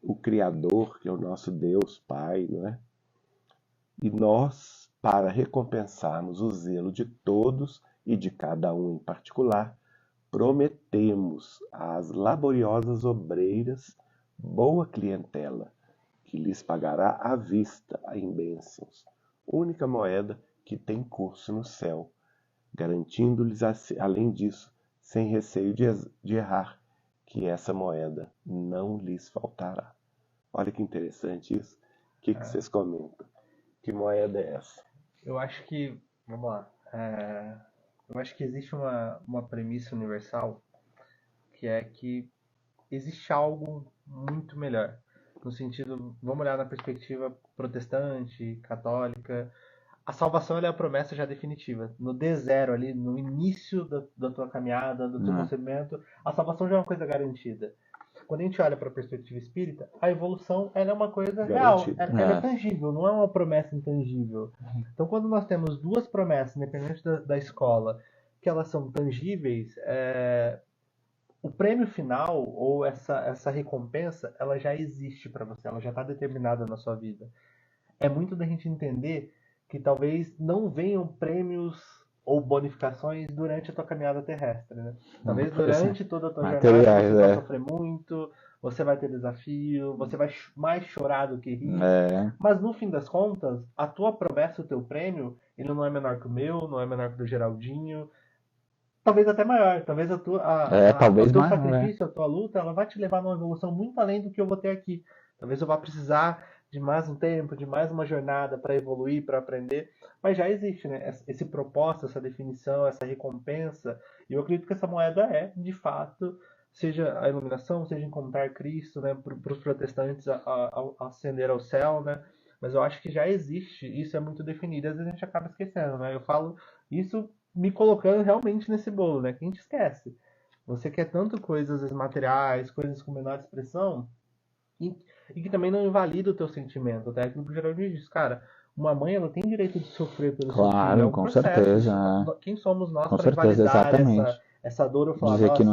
o Criador, que é o nosso Deus Pai, não é? E nós, para recompensarmos o zelo de todos e de cada um em particular, prometemos às laboriosas obreiras boa clientela, que lhes pagará à vista em bênçãos, única moeda que tem curso no céu, garantindo-lhes, além disso, sem receio de errar, que essa moeda não lhes faltará. Olha que interessante isso. O que vocês comentam? Que moeda é essa? Eu acho que, vamos lá, eu acho que existe uma premissa universal, que é que existe algo muito melhor. No sentido, vamos olhar na perspectiva protestante, católica. A salvação ela é a promessa já definitiva. No D0 ali, no início da tua caminhada, do teu concebimento, a salvação já é uma coisa garantida. Quando a gente olha para a perspectiva espírita, a evolução ela é uma coisa real, ela é tangível, não é uma promessa intangível. Então, quando nós temos duas promessas, independente da escola, que elas são tangíveis, o prêmio final ou essa recompensa, ela já existe para você, ela já está determinada na sua vida. É muito da gente entender que talvez não venham prêmios ou bonificações durante a tua caminhada terrestre, né? Talvez durante toda a tua jornada você vai sofrer muito, você vai ter desafio, você vai mais chorar do que rir. Mas no fim das contas, a tua promessa, o teu prêmio, ele não é menor que o meu, não é menor que o do Geraldinho. Talvez até maior. Talvez o teu sacrifício, a tua luta, ela vai te levar numa evolução muito além do que eu vou ter aqui. Talvez eu vá precisar de mais um tempo, de mais uma jornada para evoluir, para aprender, mas já existe, né? Esse propósito, essa definição, essa recompensa, e eu acredito que essa moeda é, de fato, seja a iluminação, seja encontrar Cristo, né? Para os protestantes ascender ao céu, né? Mas eu acho que já existe, isso é muito definido, às vezes a gente acaba esquecendo, né? Eu falo isso me colocando realmente nesse bolo, né? Que a gente esquece. Você quer tanto coisas às vezes, materiais, coisas com menor expressão, e que também não invalida o teu sentimento. Até aquilo que o Geraldinho diz, cara, uma mãe ela tem direito de sofrer pelo seu filho. Claro, com processo. Certeza. Quem somos nós para invalidar essa dor ou falar, dizer que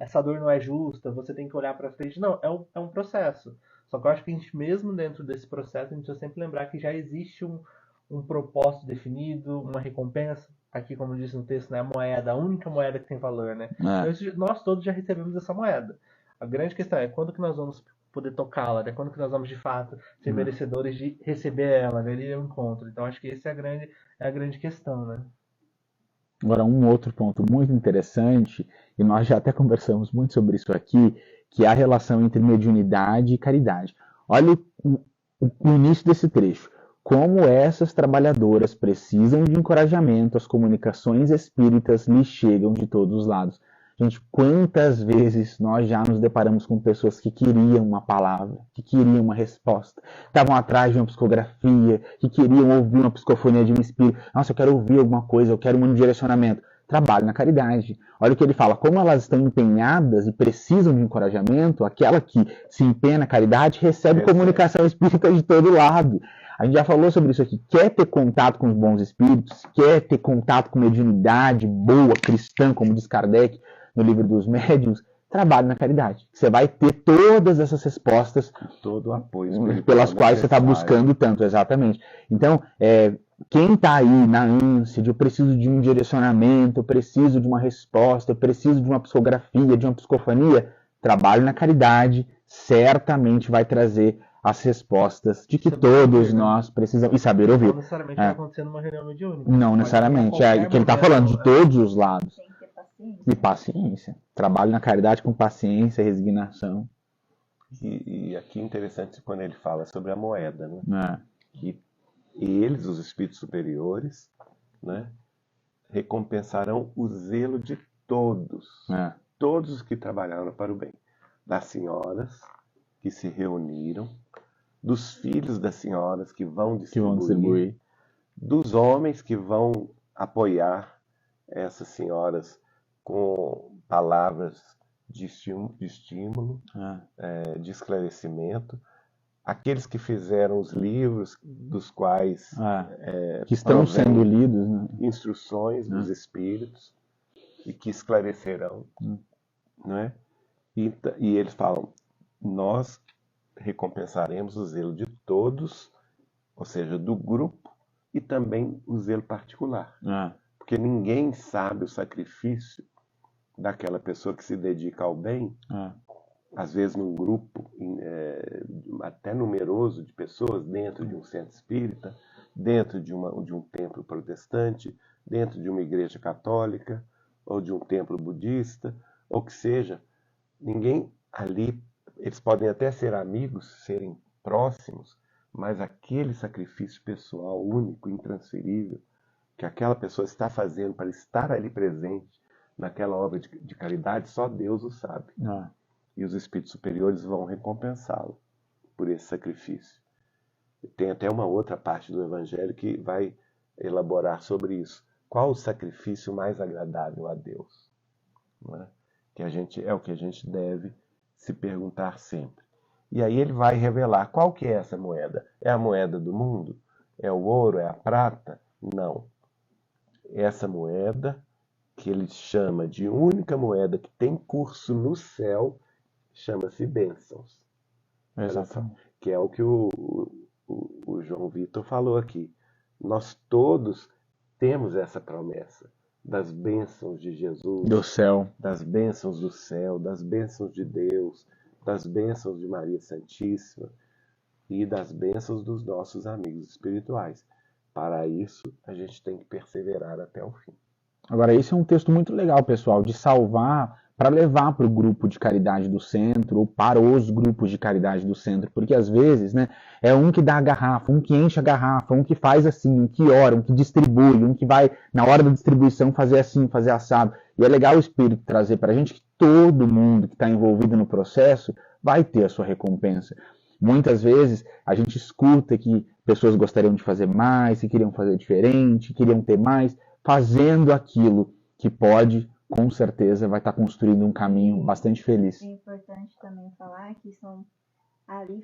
essa dor não é justa, você tem que olhar pra frente. Não, é um processo. Só que eu acho que a gente, mesmo dentro desse processo, a gente precisa sempre lembrar que já existe um propósito definido, uma recompensa. Aqui, como diz no texto, né, a moeda, a única moeda que tem valor, né? Então, nós todos já recebemos essa moeda. A grande questão é quando que nós vamos poder tocá-la, né? Quando que nós vamos de fato ser merecedores de receber ela, né? Ali é o encontro. Então acho que essa é a grande questão, né? Agora, um outro ponto muito interessante, e nós já até conversamos muito sobre isso aqui, que é a relação entre mediunidade e caridade. Olha o início desse trecho. Como essas trabalhadoras precisam de encorajamento, as comunicações espíritas lhes chegam de todos os lados. Gente, quantas vezes nós já nos deparamos com pessoas que queriam uma palavra, que queriam uma resposta, estavam atrás de uma psicografia, que queriam ouvir uma psicofonia de um espírito. Nossa, eu quero ouvir alguma coisa, eu quero um direcionamento. Trabalho na caridade. Olha o que ele fala, como elas estão empenhadas e precisam de encorajamento, aquela que se empenha na caridade recebe comunicação espírita de todo lado. A gente já falou sobre isso aqui. Quer ter contato com os bons espíritos, quer ter contato com mediunidade boa, cristã, como diz Kardec, no livro dos médiuns, trabalhe na caridade. Você vai ter todas essas respostas Todo o apoio espiritual pelas quais você está necessário. buscando tanto, exatamente. Então, quem está aí na ânsia de eu preciso de um direcionamento, eu preciso de uma resposta, eu preciso de uma psicografia, de uma psicofania, trabalho na caridade certamente vai trazer as respostas de que Saber todos ouvir, né? nós precisamos, e saber ouvir. Não necessariamente vai acontecer numa reunião mediúnica. Não Pode necessariamente, acontecer a que ele está qualquer falando de momento, todos os lados. Tem que ter paciência. E paciência. Trabalho na caridade com paciência, resignação. E aqui é interessante quando ele fala sobre a moeda, né? Né? Que eles, os espíritos superiores, né, recompensarão o zelo de todos, É. todos os que trabalharam para o bem, das senhoras que se reuniram, dos filhos das senhoras que vão Que vão distribuir. dos homens que vão apoiar essas senhoras com palavras de estímulo, de esclarecimento, aqueles que fizeram os livros dos quais Que estão provém sendo lidos, né? instruções dos espíritos e que esclarecerão, né? E eles falam, nós recompensaremos o zelo de todos, ou seja, do grupo, e também o zelo particular. Porque ninguém sabe o sacrifício daquela pessoa que se dedica ao bem, às vezes num grupo até numeroso de pessoas, dentro de um centro espírita, dentro de um templo protestante, dentro de uma igreja católica, ou de um templo budista, ou que seja, ninguém ali, eles podem até ser amigos, serem próximos, mas aquele sacrifício pessoal único, intransferível, que aquela pessoa está fazendo para estar ali presente naquela obra de caridade, só Deus o sabe. E os espíritos superiores vão recompensá-lo por esse sacrifício. Tem até uma outra parte do Evangelho que vai elaborar sobre isso. Qual o sacrifício mais agradável a Deus? Não é? É o que a gente deve se perguntar sempre. E aí ele vai revelar qual que é essa moeda. É a moeda do mundo? É o ouro? É a prata? Não. Essa moeda, que ele chama de única moeda que tem curso no céu, chama-se bênçãos. Exatamente. Que é o que o João Vitor falou aqui. Nós todos temos essa promessa das bênçãos de Jesus, Do céu. das bênçãos do céu, das bênçãos de Deus, das bênçãos de Maria Santíssima e das bênçãos dos nossos amigos espirituais. Para isso, a gente tem que perseverar até o fim. Agora, esse é um texto muito legal, pessoal, de salvar para levar para o grupo de caridade do centro ou para os grupos de caridade do centro, porque às vezes, né, é um que dá a garrafa, um que enche a garrafa, um que faz assim, um que ora, um que distribui, um que vai na hora da distribuição fazer assim, fazer assado. E é legal o Espírito trazer para a gente que todo mundo que está envolvido no processo vai ter a sua recompensa. Muitas vezes a gente escuta que pessoas gostariam de fazer mais, que queriam fazer diferente, queriam ter mais, fazendo aquilo que pode, com certeza, vai estar construindo um caminho bastante feliz. É importante também falar que são ali,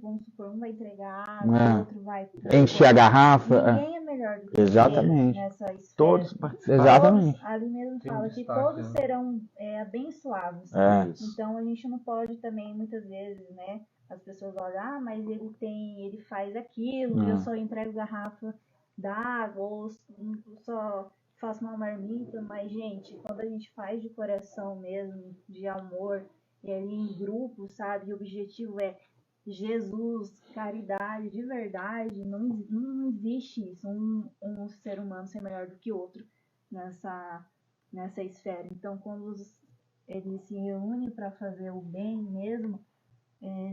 vamos supor, um vai entregar, o outro vai encher a garrafa. Ninguém é melhor do que Exatamente. nessa esfera. Todos participaram. Exatamente. Todos, ali mesmo Tem fala que destaque, todos né? serão abençoados. Isso. Então a gente não pode também, muitas vezes, né? As pessoas olham, mas ele faz aquilo, eu só entrego garrafa d'água, ou só faço uma marmita, mas, gente, quando a gente faz de coração mesmo, de amor, e ali em grupo, sabe? E o objetivo é Jesus, caridade, de verdade, não existe isso, um ser humano ser melhor do que outro nessa esfera. Então, quando eles se reúnem para fazer o bem mesmo,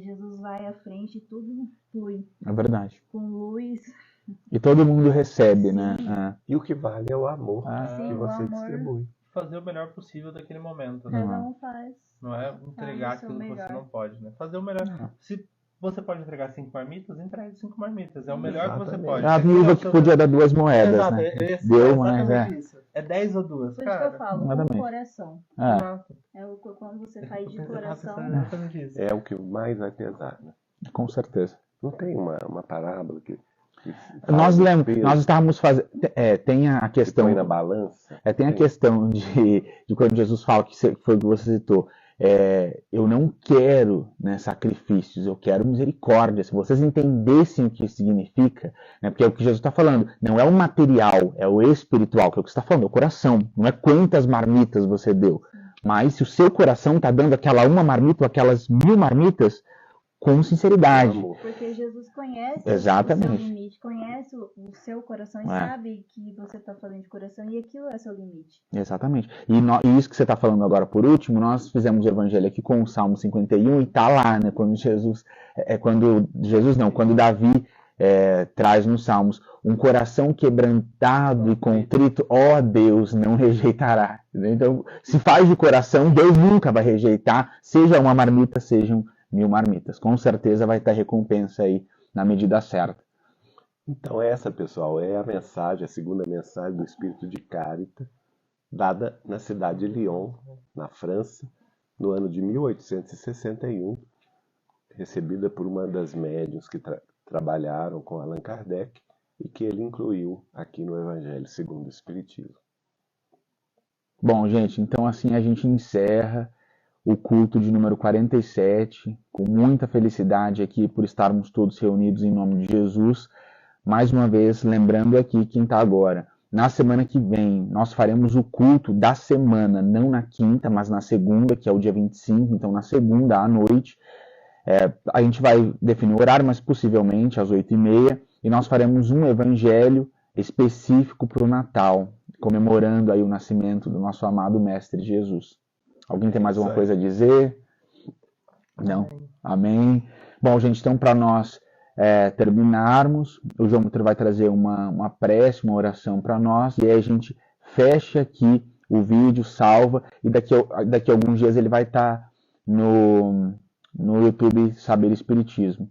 Jesus vai à frente e tudo flui É verdade. com luz. E todo mundo recebe, né? E o que vale é o amor Sim, que o você amor. distribui. Fazer o melhor possível daquele momento, né? Cada um faz. Não é entregar o seu aquilo que você melhor. não pode, né? Fazer o melhor. Se você pode entregar 5 marmitas, entregue 5 marmitas. É o melhor que você Exatamente. pode. É a viúva que podia dar 2 moedas, Exato, né? Deu, mas exatamente isso. É 10 ou 2, Por isso que cara. eu falo, nada com mais. o coração. Exato. Quando você faz de coração. É exatamente isso. É o que mais vai pesar, né? Com certeza. Não tem uma parábola que Nós fala lemos, do peso nós estávamos fazendo. Tem a que questão. põe na balança. Tem a questão de quando Jesus fala, que foi o que você citou, eu não quero, né, sacrifícios, eu quero misericórdia. Se vocês entendessem o que isso significa, né, porque é o que Jesus está falando, não é o material, é o espiritual, que é o que você está falando, é o coração. Não é quantas marmitas você deu, mas se o seu coração está dando aquela uma marmita ou aquelas 1000 marmitas, com sinceridade. Porque Jesus conhece Exatamente. o seu limite, conhece o seu coração e sabe que você está falando de coração e aquilo é seu limite. Exatamente. E isso que você está falando agora por último, nós fizemos o evangelho aqui com o Salmo 51 e está lá, né? Quando Davi traz nos Salmos, um coração quebrantado e contrito, ó Deus, não rejeitará. Então, se faz de coração, Deus nunca vai rejeitar, seja uma marmita, sejam 1000 marmitas. Com certeza vai ter recompensa aí na medida certa. Então essa, pessoal, é a mensagem, a segunda mensagem do Espírito de Caritas, dada na cidade de Lyon, na França, no ano de 1861, recebida por uma das médiuns que trabalharam com Allan Kardec e que ele incluiu aqui no Evangelho segundo o Espiritismo. Bom, gente, então assim a gente encerra o culto de número 47, com muita felicidade aqui por estarmos todos reunidos em nome de Jesus. Mais uma vez, lembrando aqui quem está agora. Na semana que vem, nós faremos o culto da semana, não na quinta, mas na segunda, que é o dia 25, então na segunda à noite. A gente vai definir o horário, mas possivelmente às 8h30, e nós faremos um evangelho específico para o Natal, comemorando aí o nascimento do nosso amado Mestre Jesus. Alguém tem mais alguma coisa a dizer? Não? Amém. Bom, gente, então para nós terminarmos, o João Vitor vai trazer uma prece, uma oração para nós, e aí a gente fecha aqui o vídeo, salva, e daqui a alguns dias ele vai estar no YouTube Saber Espiritismo.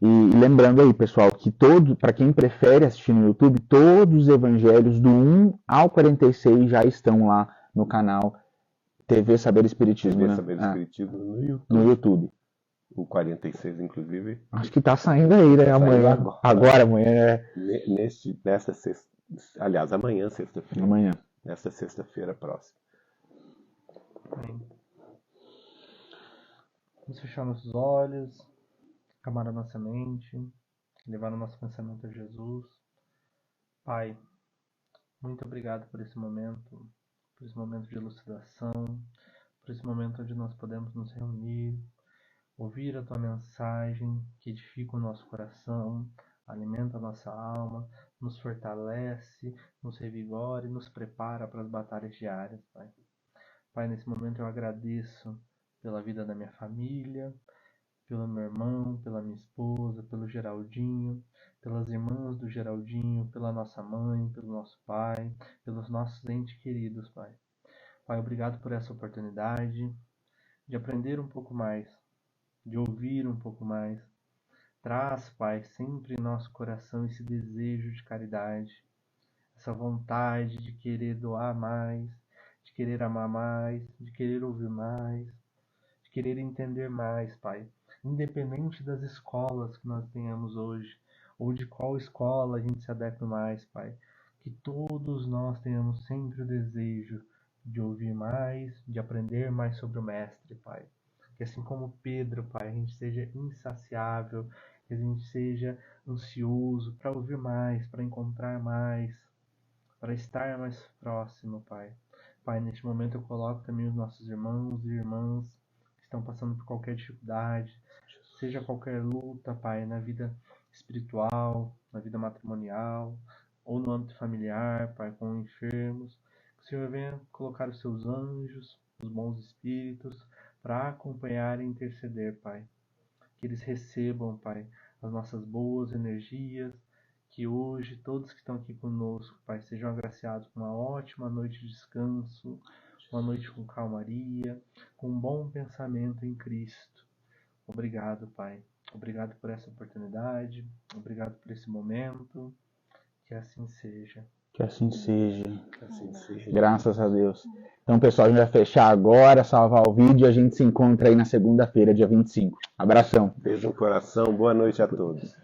E lembrando aí, pessoal, que para quem prefere assistir no YouTube, todos os evangelhos do 1 ao 46 já estão lá no canal TV Saber Espiritismo. TV Saber Espiritismo no YouTube. O 46, inclusive. Acho que tá saindo aí, né? Amanhã. Agora, amanhã. Nesta sexta. Aliás, amanhã, sexta-feira. Amanhã. Nesta sexta-feira próxima. Vamos fechar nossos olhos, acalmar a nossa mente, levar o nosso pensamento a Jesus. Pai, muito obrigado por esse momento de elucidação, por esse momento onde nós podemos nos reunir, ouvir a Tua mensagem que edifica o nosso coração, alimenta a nossa alma, nos fortalece, nos revigora e nos prepara para as batalhas diárias, Pai. Pai, nesse momento eu agradeço pela vida da minha família, pelo meu irmão, pela minha esposa, pelo Geraldinho, pelas irmãs do Geraldinho, pela nossa mãe, pelo nosso pai, pelos nossos entes queridos, Pai. Pai, obrigado por essa oportunidade de aprender um pouco mais, de ouvir um pouco mais. Traz, Pai, sempre em nosso coração esse desejo de caridade, essa vontade de querer doar mais, de querer amar mais, de querer ouvir mais, de querer entender mais, Pai. Independente das escolas que nós tenhamos hoje, ou de qual escola a gente se adequa mais, Pai. Que todos nós tenhamos sempre o desejo de ouvir mais, de aprender mais sobre o Mestre, Pai. Que assim como Pedro, Pai, a gente seja insaciável, que a gente seja ansioso para ouvir mais, para encontrar mais, para estar mais próximo, Pai. Pai, neste momento eu coloco também os nossos irmãos e irmãs que estão passando por qualquer dificuldade, seja qualquer luta, Pai, na vida espiritual, na vida matrimonial, ou no âmbito familiar, Pai, com enfermos. Que o Senhor venha colocar os seus anjos, os bons espíritos, para acompanhar e interceder, Pai. Que eles recebam, Pai, as nossas boas energias, que hoje todos que estão aqui conosco, Pai, sejam agraciados com uma ótima noite de descanso, uma noite com calmaria, com um bom pensamento em Cristo. Obrigado, Pai. Obrigado por essa oportunidade, obrigado por esse momento. Que assim seja. Que assim seja. Que assim seja. Graças a Deus. Então, pessoal, a gente vai fechar agora, salvar o vídeo e a gente se encontra aí na segunda-feira, dia 25. Abração. Beijo no coração, boa noite a todos.